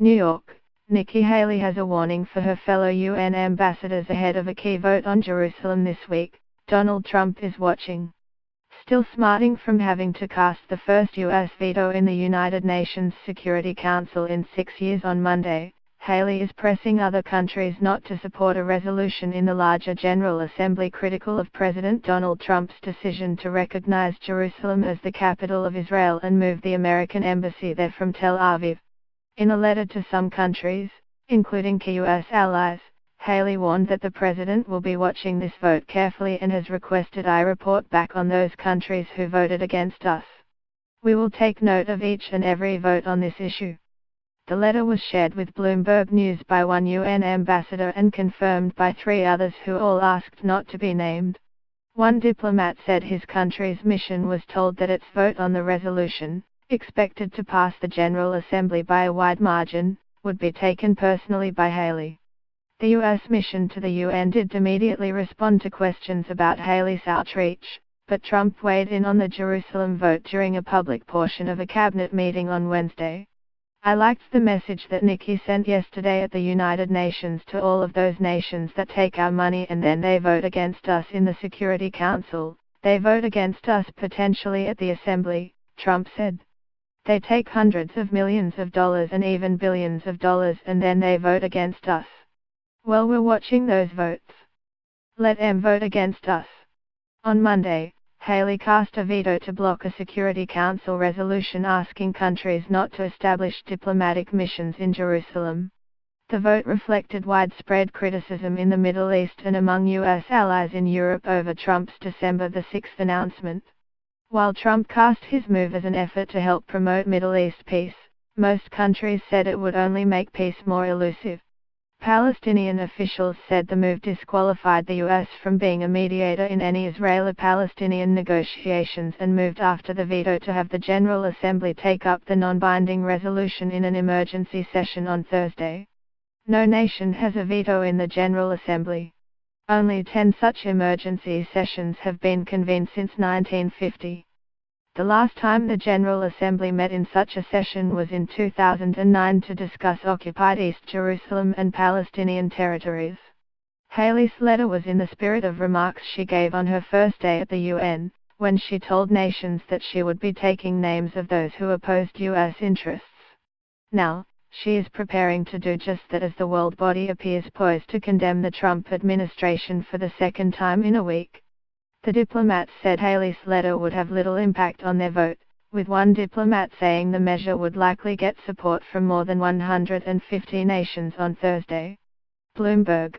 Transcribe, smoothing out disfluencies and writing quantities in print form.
New York, Nikki Haley has a warning for her fellow UN ambassadors ahead of a key vote on Jerusalem this week. Donald Trump is watching. Still smarting from having to cast the first U.S. veto in the United Nations Security Council in 6 years on Monday, Haley is pressing other countries not to support a resolution in the larger General Assembly critical of President Donald Trump's decision to recognize Jerusalem as the capital of Israel and move the American embassy there from Tel Aviv. In a letter to some countries, including key U.S. allies, Haley warned that the president will be watching this vote carefully and has requested I report back on those countries who voted against us. We will take note of each and every vote on this issue. The letter was shared with Bloomberg News by one UN ambassador and confirmed by 3 others who all asked not to be named. One diplomat said his country's mission was told that its vote on the resolution, expected to pass the General Assembly by a wide margin, would be taken personally by Haley. The U.S. mission to the UN did immediately respond to questions about Haley's outreach, but Trump weighed in on the Jerusalem vote during a public portion of a cabinet meeting on Wednesday. I liked the message that Nikki sent yesterday at the United Nations to all of those nations that take our money and then they vote against us in the Security Council. They vote against us potentially at the Assembly, Trump said. They take hundreds of millions of dollars and even billions of dollars and then they vote against us. Well, we're watching those votes. Let them vote against us. On Monday, Haley cast a veto to block a Security Council resolution asking countries not to establish diplomatic missions in Jerusalem. The vote reflected widespread criticism in the Middle East and among U.S. allies in Europe over Trump's December 6 announcement. While Trump cast his move as an effort to help promote Middle East peace, most countries said it would only make peace more elusive. Palestinian officials said the move disqualified the U.S. from being a mediator in any Israeli-Palestinian negotiations and moved after the veto to have the General Assembly take up the non-binding resolution in an emergency session on Thursday. No nation has a veto in the General Assembly. Only 10 such emergency sessions have been convened since 1950. The last time the General Assembly met in such a session was in 2009 to discuss occupied East Jerusalem and Palestinian territories. Haley's letter was in the spirit of remarks she gave on her first day at the UN, when she told nations that she would be taking names of those who opposed U.S. interests. Now, she is preparing to do just that as the world body appears poised to condemn the Trump administration for the second time in a week. The diplomats said Haley's letter would have little impact on their vote, with one diplomat saying the measure would likely get support from more than 150 nations on Thursday. Bloomberg.